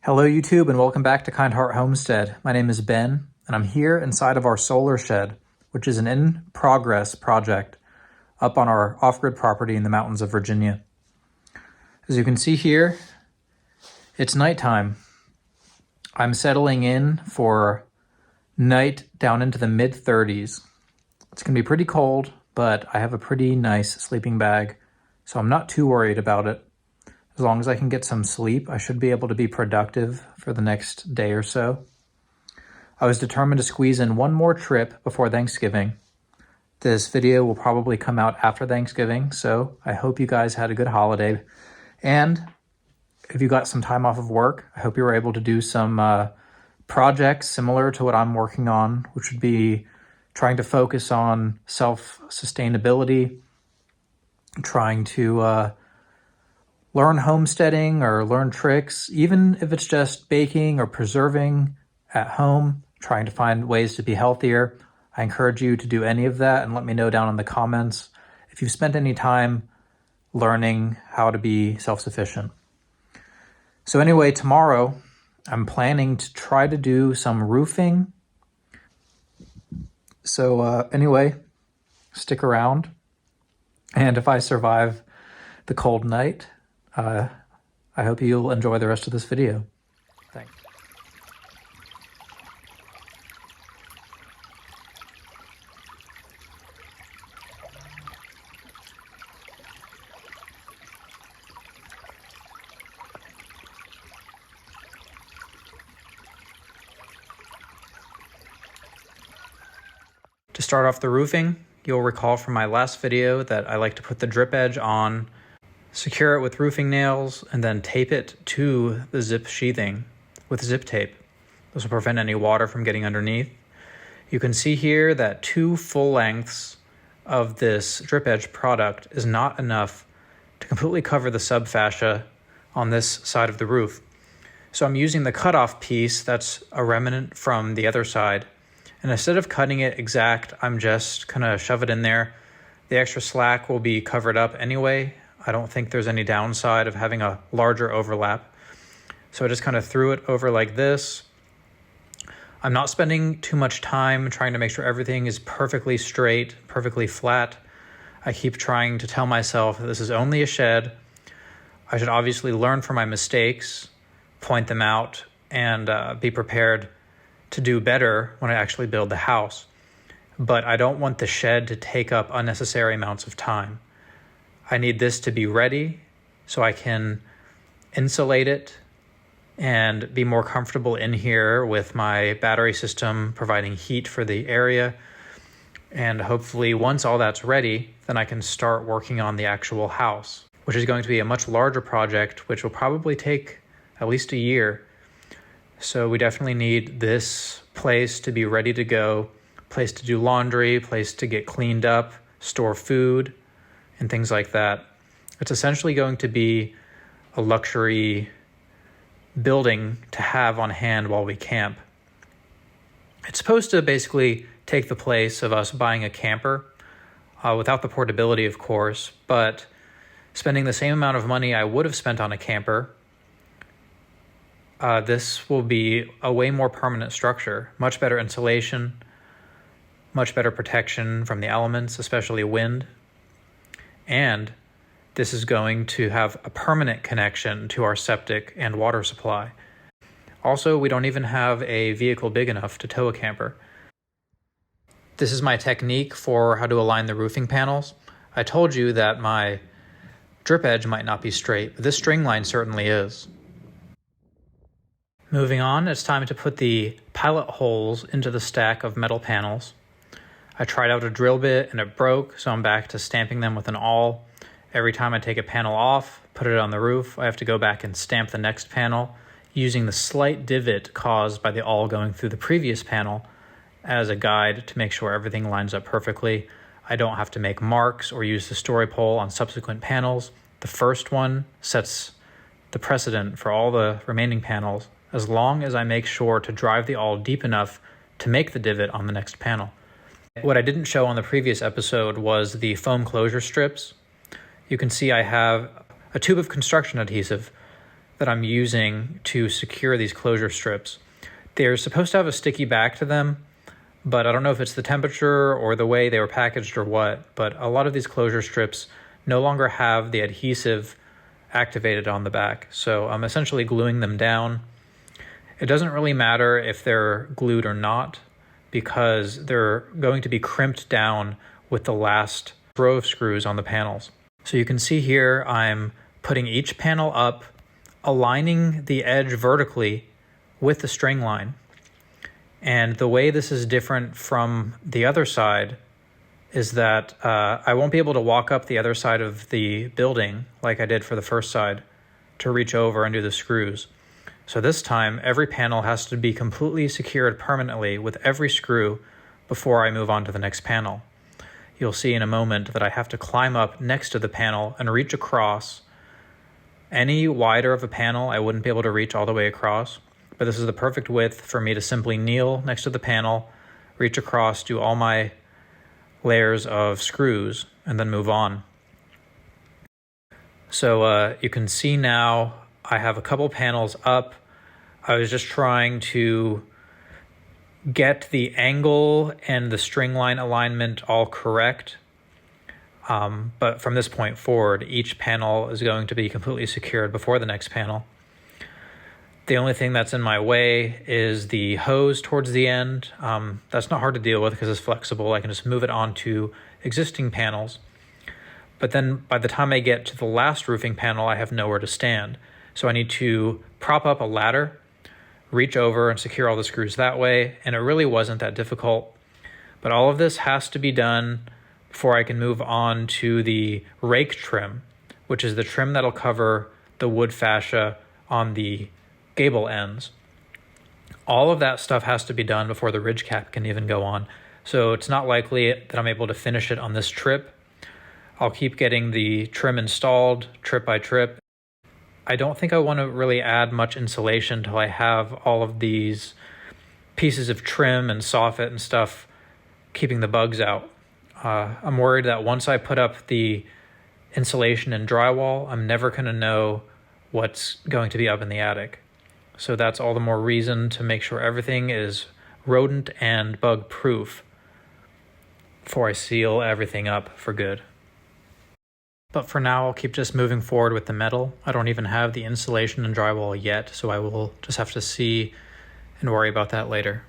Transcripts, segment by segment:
Hello YouTube and welcome back to Kind Heart Homestead. My name is Ben and I'm here inside of our solar shed, which is an in-progress project up on our off-grid property in the mountains of Virginia. As you can see here, it's nighttime. I'm settling in for night down into the mid-30s. It's going to be pretty cold, but I have a pretty nice sleeping bag, so I'm not too worried about it. As long as I can get some sleep, I should be able to be productive for the next day or so. I was determined to squeeze in one more trip before Thanksgiving. This video will probably come out after Thanksgiving, so I hope you guys had a good holiday. And if you got some time off of work, I hope you were able to do some projects similar to what I'm working on, which would be trying to focus on self-sustainability, trying to learn homesteading or learn tricks, even if it's just baking or preserving at home, trying to find ways to be healthier. I encourage you to do any of that and let me know down in the comments if you've spent any time learning how to be self-sufficient. So anyway, tomorrow I'm planning to try to do some roofing. So anyway, stick around. And if I survive the cold night, I hope you'll enjoy the rest of this video. Thanks. To start off the roofing, you'll recall from my last video that I like to put the drip edge on, secure it with roofing nails, and then tape it to the zip sheathing with zip tape. This will prevent any water from getting underneath. You can see here that 2 full lengths of this drip edge product is not enough to completely cover the subfascia on this side of the roof. So I'm using the cutoff piece that's a remnant from the other side. And instead of cutting it exact, I'm just gonna shove it in there. The extra slack will be covered up anyway. I don't think there's any downside of having a larger overlap. So I just kind of threw it over like this. I'm not spending too much time trying to make sure everything is perfectly straight, perfectly flat. I keep trying to tell myself that this is only a shed. I should obviously learn from my mistakes, point them out, and be prepared to do better when I actually build the house. But I don't want the shed to take up unnecessary amounts of time. I need this to be ready so I can insulate it and be more comfortable in here with my battery system providing heat for the area. And hopefully once all that's ready, then I can start working on the actual house, which is going to be a much larger project, which will probably take at least a year. So we definitely need this place to be ready to go, place to do laundry, place to get cleaned up, store food, and things like that. It's essentially going to be a luxury building to have on hand while we camp. It's supposed to basically take the place of us buying a camper, without the portability, of course, but spending the same amount of money I would have spent on a camper, this will be a way more permanent structure, much better insulation, much better protection from the elements, especially wind. And this is going to have a permanent connection to our septic and water supply. Also, we don't even have a vehicle big enough to tow a camper. This is my technique for how to align the roofing panels. I told you that my drip edge might not be straight, but this string line certainly is. Moving on, it's time to put the pilot holes into the stack of metal panels. I tried out a drill bit and it broke, so I'm back to stamping them with an awl. Every time I take a panel off, put it on the roof, I have to go back and stamp the next panel using the slight divot caused by the awl going through the previous panel as a guide to make sure everything lines up perfectly. I don't have to make marks or use the story pole on subsequent panels. The first one sets the precedent for all the remaining panels as long as I make sure to drive the awl deep enough to make the divot on the next panel. What I didn't show on the previous episode was the foam closure strips. You can see I have a tube of construction adhesive that I'm using to secure these closure strips. They're supposed to have a sticky back to them, but I don't know if it's the temperature or the way they were packaged or what, but a lot of these closure strips no longer have the adhesive activated on the back. So I'm essentially gluing them down. It doesn't really matter if they're glued or not, because they're going to be crimped down with the last row of screws on the panels. So you can see here I'm putting each panel up, aligning the edge vertically with the string line. And the way this is different from the other side is that I won't be able to walk up the other side of the building like I did for the first side to reach over and do the screws. So this time, every panel has to be completely secured permanently with every screw before I move on to the next panel. You'll see in a moment that I have to climb up next to the panel and reach across. Any wider of a panel, I wouldn't be able to reach all the way across, but this is the perfect width for me to simply kneel next to the panel, reach across, do all my layers of screws, and then move on. So you can see now I have a couple panels up. I was just trying to get the angle and the string line alignment all correct. But from this point forward, each panel is going to be completely secured before the next panel. The only thing that's in my way is the hose towards the end. That's not hard to deal with because it's flexible. I can just move it onto existing panels. But then by the time I get to the last roofing panel, I have nowhere to stand. So I need to prop up a ladder, reach over and secure all the screws that way. And it really wasn't that difficult. But all of this has to be done before I can move on to the rake trim, which is the trim that'll cover the wood fascia on the gable ends. All of that stuff has to be done before the ridge cap can even go on. So it's not likely that I'm able to finish it on this trip. I'll keep getting the trim installed trip by trip. I don't think I want to really add much insulation until I have all of these pieces of trim and soffit and stuff keeping the bugs out. I'm worried that once I put up the insulation and drywall, I'm never going to know what's going to be up in the attic. So that's all the more reason to make sure everything is rodent and bug proof before I seal everything up for good. But for now, I'll keep just moving forward with the metal. I don't even have the insulation and drywall yet, so I will just have to see and worry about that later.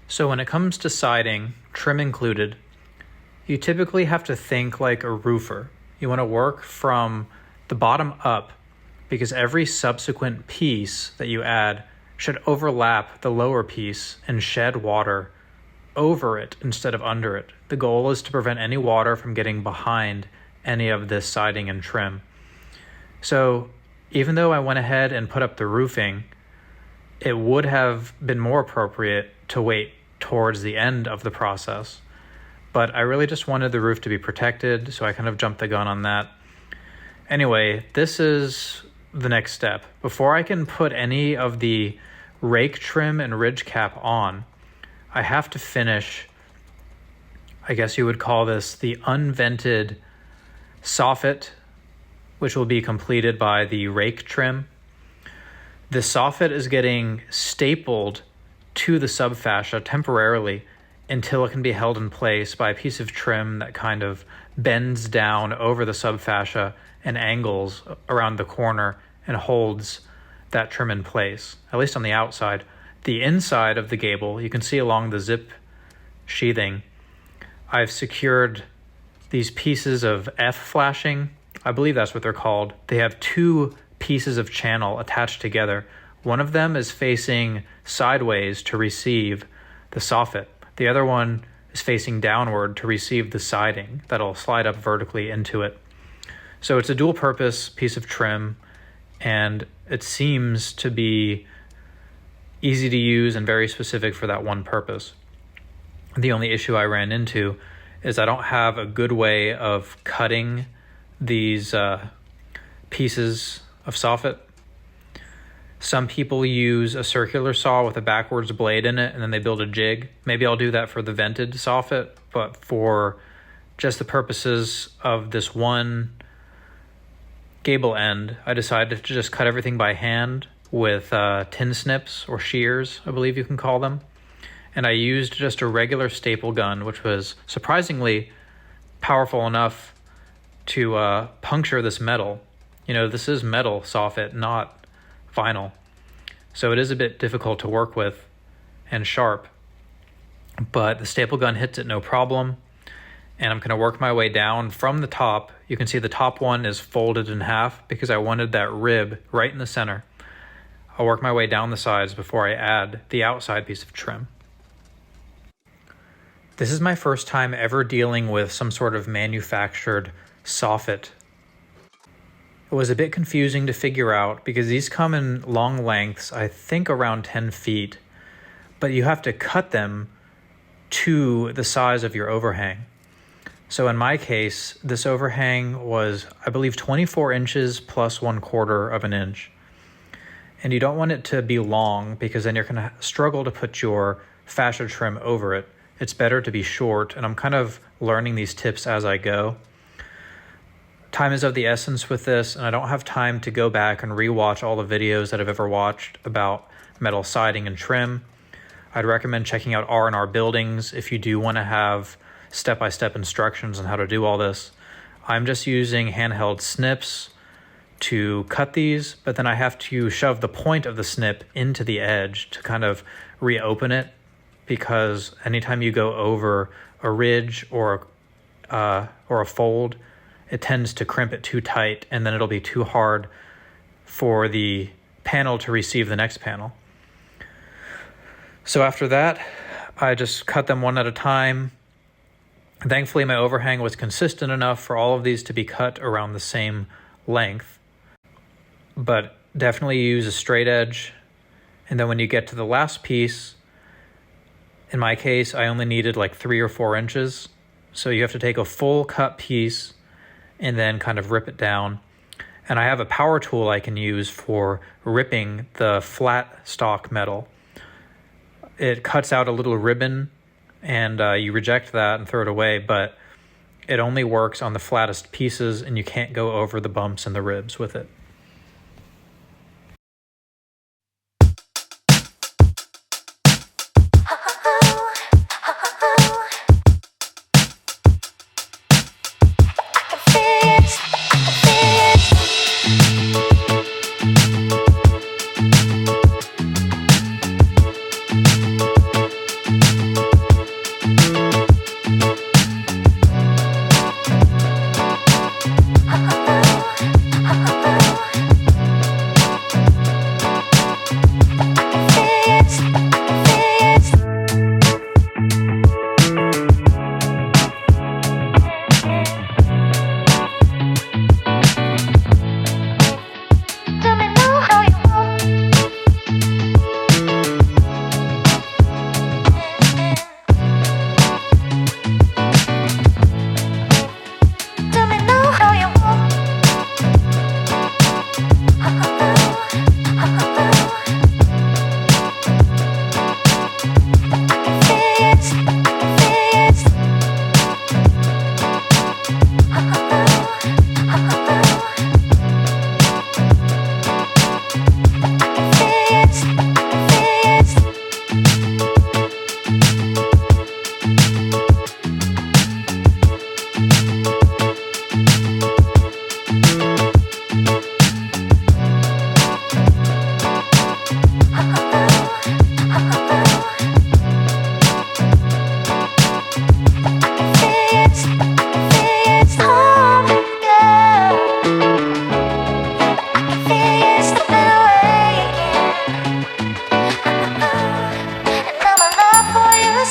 So when it comes to siding, trim included, you typically have to think like a roofer. You want to work from the bottom up because every subsequent piece that you add should overlap the lower piece and shed water over it instead of under it. The goal is to prevent any water from getting behind any of this siding and trim. So even though I went ahead and put up the roofing, it would have been more appropriate to wait towards the end of the process. But I really just wanted the roof to be protected, so I kind of jumped the gun on that. Anyway, this is the next step. Before I can put any of the rake trim and ridge cap on, I have to finish, I guess you would call this the unvented soffit, which will be completed by the rake trim. The soffit is getting stapled to the subfascia temporarily until it can be held in place by a piece of trim that kind of bends down over the subfascia and angles around the corner and holds that trim in place, at least on the outside. The inside of the gable, you can see along the zip sheathing, I've secured these pieces of F flashing. I believe that's what they're called. They have two pieces of channel attached together. One of them is facing sideways to receive the soffit. The other one is facing downward to receive the siding that'll slide up vertically into it. So it's a dual purpose piece of trim, and it seems to be easy to use and very specific for that one purpose. The only issue I ran into is I don't have a good way of cutting these pieces of soffit. Some people use a circular saw with a backwards blade in it, and then they build a jig. Maybe I'll do that for the vented soffit, but for just the purposes of this one gable end, I decided to just cut everything by hand with tin snips or shears, I believe you can call them. And I used just a regular staple gun, which was surprisingly powerful enough to puncture this metal. You know, this is metal soffit, not vinyl. So it is a bit difficult to work with and sharp. But the staple gun hits it no problem. And I'm going to work my way down from the top. You can see the top one is folded in half because I wanted that rib right in the center. I'll work my way down the sides before I add the outside piece of trim. This is my first time ever dealing with some sort of manufactured soffit. It was a bit confusing to figure out because these come in long lengths, I think around 10 feet, but you have to cut them to the size of your overhang. So in my case, this overhang was, I believe, 24 inches plus 1/4 of an inch. And you don't want it to be long because then you're going to struggle to put your fascia trim over it. It's better to be short, and I'm kind of learning these tips as I go. Time is of the essence with this, and I don't have time to go back and rewatch all the videos that I've ever watched about metal siding and trim. I'd recommend checking out R&R Buildings if you do want to have step-by-step instructions on how to do all this. I'm just using handheld snips to cut these, but then I have to shove the point of the snip into the edge to kind of reopen it, because anytime you go over a ridge or a fold, it tends to crimp it too tight, and then it'll be too hard for the panel to receive the next panel. So after that, I just cut them one at a time. Thankfully, my overhang was consistent enough for all of these to be cut around the same length. But definitely use a straight edge. And then when you get to the last piece, in my case, I only needed like 3 or 4 inches. So you have to take a full cut piece and then kind of rip it down. And I have a power tool I can use for ripping the flat stock metal. It cuts out a little ribbon, and you reject that and throw it away, but it only works on the flattest pieces, and you can't go over the bumps and the ribs with it.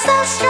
so strong.